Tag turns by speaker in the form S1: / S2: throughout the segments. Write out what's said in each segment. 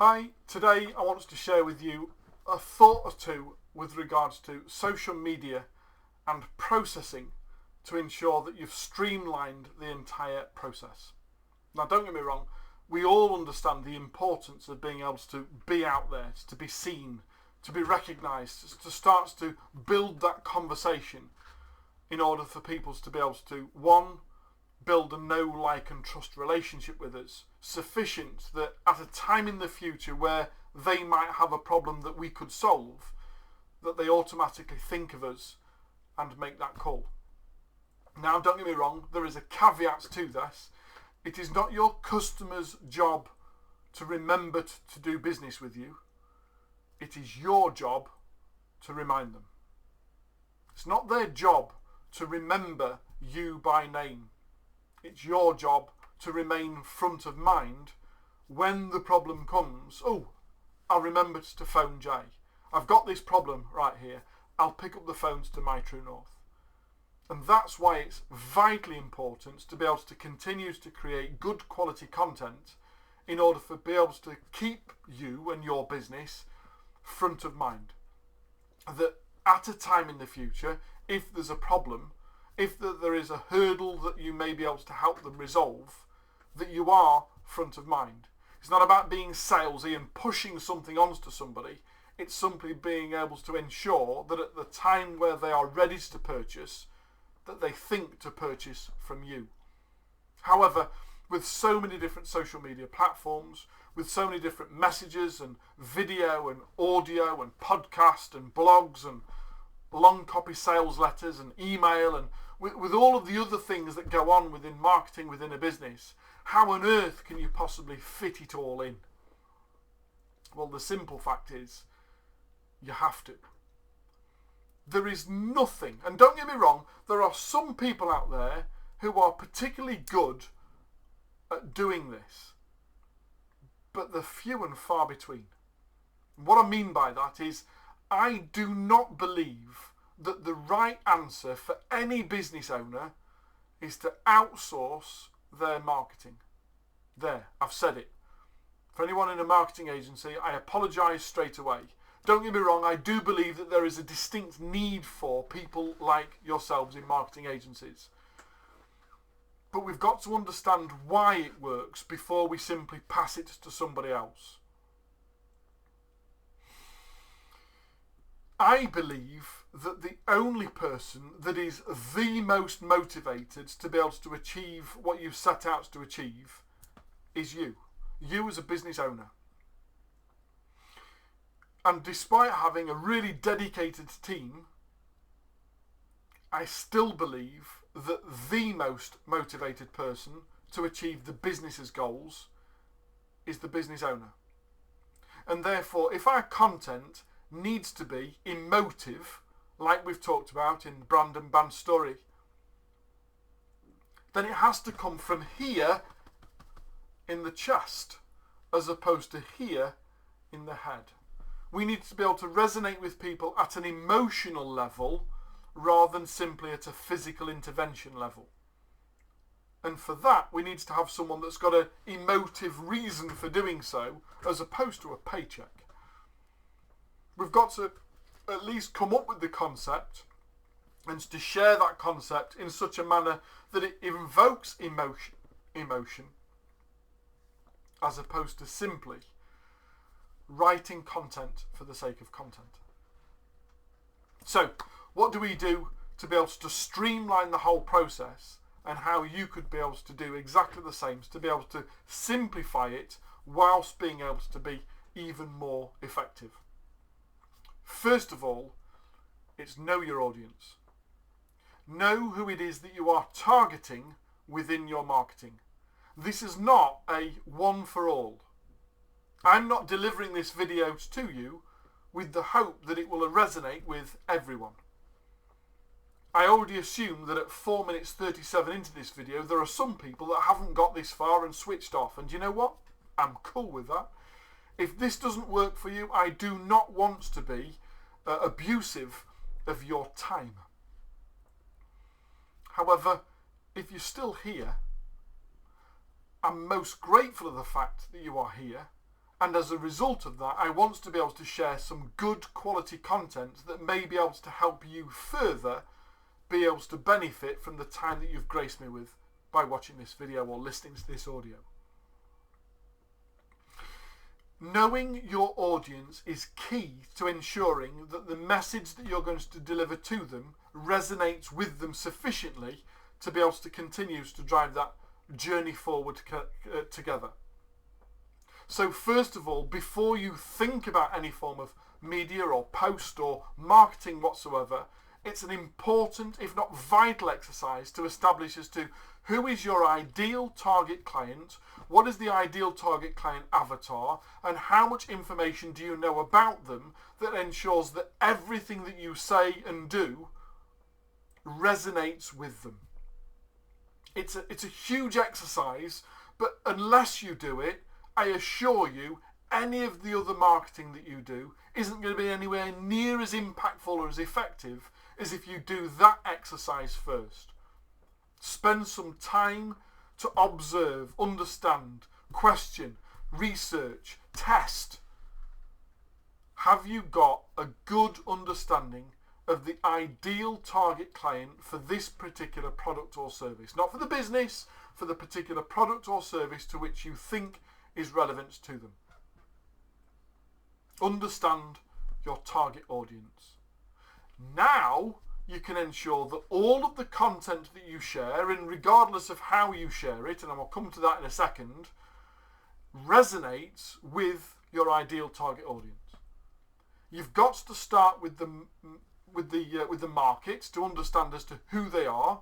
S1: Hi, today I want to share with you a thought or two with regards to social media and processing to ensure that you've streamlined the entire process. Now, don't get me wrong, we all understand the importance of being able to be out there, to be seen, to be recognised, to start to build that conversation in order for people to be able to, one, build a know, like and trust relationship with us, sufficient that at a time in the future where they might have a problem that we could solve, that they automatically think of us and make that call. Now, don't get me wrong, there is a caveat to this. It is not your customer's job to remember to do business with you. It is your job to remind them. It's not their job to remember you by name. It's your job to remain front of mind when the problem comes. Oh, I remembered to phone Jay. I've got this problem right here. I'll pick up the phones to My TrueNORTH. And that's why it's vitally important to be able to continue to create good quality content in order to be able to keep you and your business front of mind. That at a time in the future, if there's a problem, if there is a hurdle that you may be able to help them resolve, that you are front of mind. It's not about being salesy and pushing something onto somebody. It's simply being able to ensure that at the time where they are ready to purchase, that they think to purchase from you. However, with so many different social media platforms, with so many different messages and video and audio and podcast and blogs and long copy sales letters and email and with all of the other things that go on within marketing within a business, how on earth can you possibly fit it all in? Well, the simple fact is, you have to. There is nothing, and don't get me wrong, there are some people out there who are particularly good at doing this, but they're few and far between. What I mean by that is, I do not believe that the right answer for any business owner is to outsource their marketing. There, I've said it. For anyone in a marketing agency, I apologise straight away. Don't get me wrong, I do believe that there is a distinct need for people like yourselves in marketing agencies. But we've got to understand why it works before we simply pass it to somebody else. I believe that the only person that is the most motivated to be able to achieve what you've set out to achieve is you. You as a business owner. And despite having a really dedicated team, I still believe that the most motivated person to achieve the business's goals is the business owner. And therefore, if our content needs to be emotive, like we've talked about in Brand and Band Story, then it has to come from here in the chest as opposed to here in the head. We need to be able to resonate with people at an emotional level rather than simply at a physical intervention level. And for that, we need to have someone that's got an emotive reason for doing so as opposed to a paycheck. We've got to at least come up with the concept and to share that concept in such a manner that it invokes emotion as opposed to simply writing content for the sake of content. So, what do we do to be able to streamline the whole process, and how you could be able to do exactly the same, to be able to simplify it whilst being able to be even more effective? First of all, it's know your audience. Know who it is that you are targeting within your marketing. This is not a one for all. I'm not delivering this video to you with the hope that it will resonate with everyone. I already assume that at 4 minutes 37 into this video, there are some people that haven't got this far and switched off. And you know what? I'm cool with that. If this doesn't work for you, I do not want to be abusive of your time. However, if you're still here, I'm most grateful of the fact that you are here, And as a result of that, I want to be able to share some good quality content that may be able to help you further be able to benefit from the time that you've graced me with by watching this video or listening to this audio. Knowing your audience is key to ensuring that the message that you're going to deliver to them resonates with them sufficiently to be able to continue to drive that journey forward together. So first of all, before you think about any form of media or post or marketing whatsoever, it's an important, if not vital exercise to establish as to who is your ideal target client, what is the ideal target client avatar, and how much information do you know about them that ensures that everything that you say and do resonates with them. It's a huge exercise, but unless you do it, I assure you, any of the other marketing that you do isn't going to be anywhere near as impactful or as effective as if you do that exercise first. Spend some time to observe, understand, question, research, test. Have you got a good understanding of the ideal target client for this particular product or service? Not for the business, for the particular product or service to which you think is relevant to them. Understand your target audience. Now you can ensure that all of the content that you share, and regardless of how you share it, and I will come to that in a second, resonates with your ideal target audience. You've got to start with the market to understand as to who they are.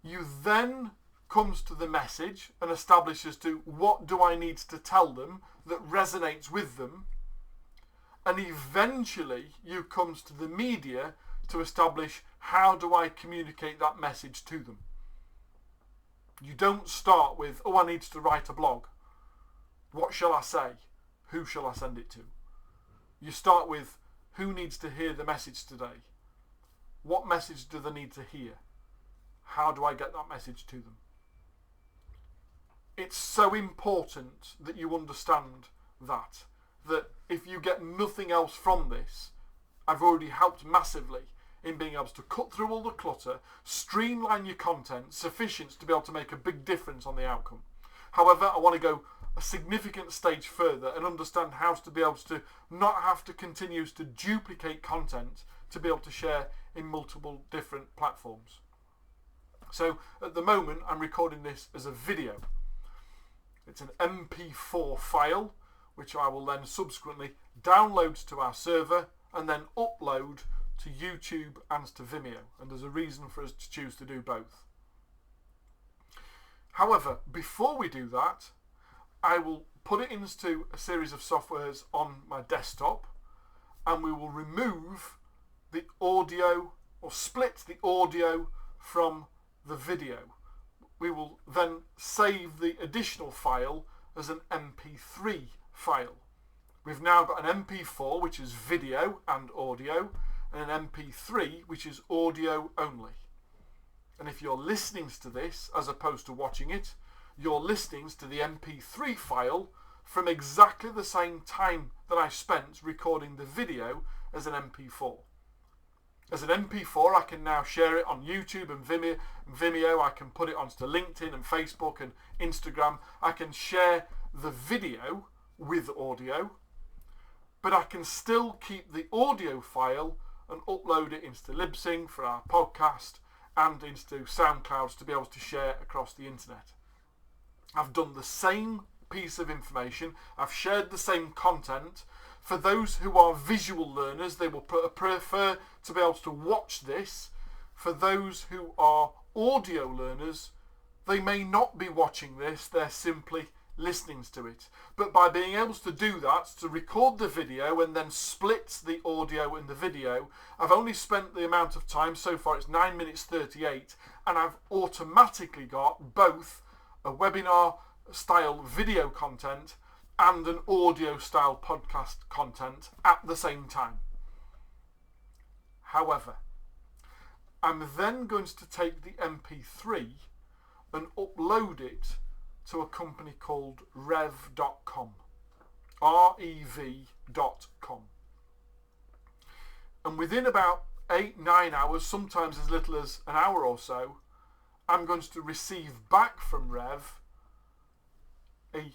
S1: You then comes to the message and establishes to what do I need to tell them that resonates with them, and eventually you comes to the media to establish how do I communicate that message to them. You don't start with, oh, I need to write a blog. What shall I say? Who shall I send it to? You start with, who needs to hear the message today? What message do they need to hear? How do I get that message to them? It's so important that you understand that if you get nothing else from this, I've already helped massively in being able to cut through all the clutter, streamline your content sufficient to be able to make a big difference on the outcome. However, I want to go a significant stage further and understand how to be able to not have to continue to duplicate content to be able to share in multiple different platforms. So at the moment, I'm recording this as a video. It's an MP4 file, which I will then subsequently download to our server and then upload to YouTube and to Vimeo. And there's a reason for us to choose to do both. However, before we do that, I will put it into a series of softwares on my desktop, and we will remove the audio or split the audio from the video. We will then save the additional file as an MP3 file. We've now got an MP4, which is video and audio, and an MP3, which is audio only. And if you're listening to this as opposed to watching it, you're listening to the MP3 file from exactly the same time that I spent recording the video as an MP4. As an MP4, I can now share it on YouTube and Vimeo. I can put it onto LinkedIn and Facebook and Instagram. I can share the video with audio, but I can still keep the audio file and upload it into Libsyn for our podcast and into SoundCloud to be able to share across the internet. I've done the same piece of information. I've shared the same content. For those who are visual learners, they will prefer to be able to watch this. For those who are audio learners, they may not be watching this, they're simply listening to it. But by being able to do that, to record the video and then split the audio and the video, I've only spent the amount of time, so far it's 9 minutes 38, and I've automatically got both a webinar style video content and an audio style podcast content at the same time. However, I'm then going to take the MP3 and upload it to a company called Revcom. REV.com. And within about 8-9 hours, sometimes as little as an hour or so, I'm going to receive back from Rev a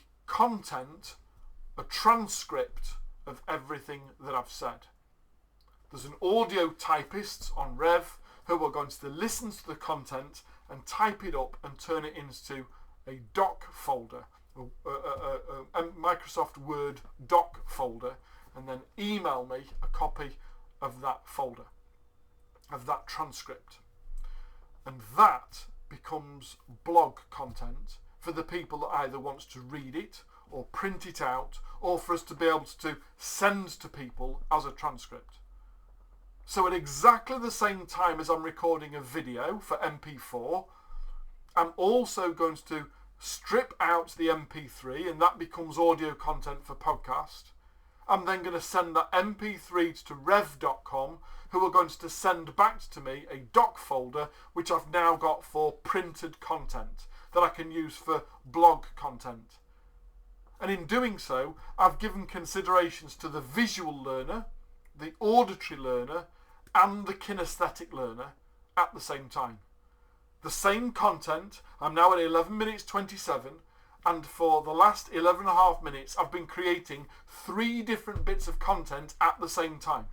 S1: transcript of everything that I've said. There's an audio typist on Rev who are going to listen to the content and type it up and turn it into a doc folder, a Microsoft Word doc folder, and then email me a copy of that folder, of that transcript. And that becomes blog content for the people that either wants to read it or print it out, or for us to be able to send to people as a transcript. So at exactly the same time as I'm recording a video for MP4, I'm also going to strip out the MP3, and that becomes audio content for podcast. I'm then going to send that MP3 to Rev.com, who are going to send back to me a doc folder which I've now got for printed content that I can use for blog content. And in doing so, I've given considerations to the visual learner, the auditory learner, and the kinesthetic learner at the same time. The same content, I'm now at 11 minutes 27, and for the last 11.5 minutes I've been creating 3 different bits of content at the same time.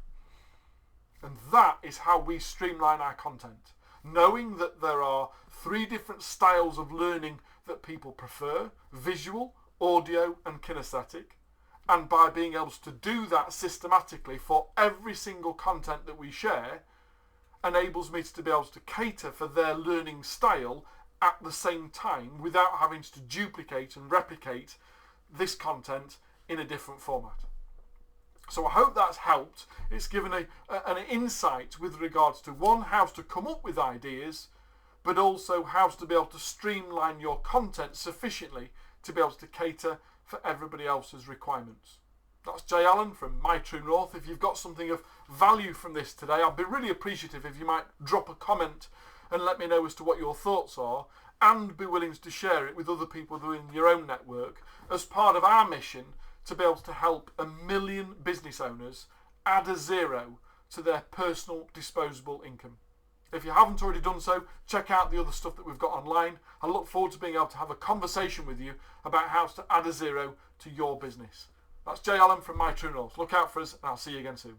S1: And that is how we streamline our content. Knowing that there are 3 different styles of learning that people prefer: visual, audio and kinesthetic. And by being able to do that systematically for every single content that we share, enables me to be able to cater for their learning style at the same time without having to duplicate and replicate this content in a different format. So I hope that's helped. It's given an insight with regards to, one, how to come up with ideas, but also how to be able to streamline your content sufficiently to be able to cater for everybody else's requirements. That's Jay Allen from My True North. If you've got something of value from this today, I'd be really appreciative if you might drop a comment and let me know as to what your thoughts are, and be willing to share it with other people within your own network as part of our mission to be able to help 1 million business owners add a zero to their personal disposable income. If you haven't already done so, check out the other stuff that we've got online. I look forward to being able to have a conversation with you about how to add a zero to your business. That's Jay Allen from My True North. Look out for us, and I'll see you again soon.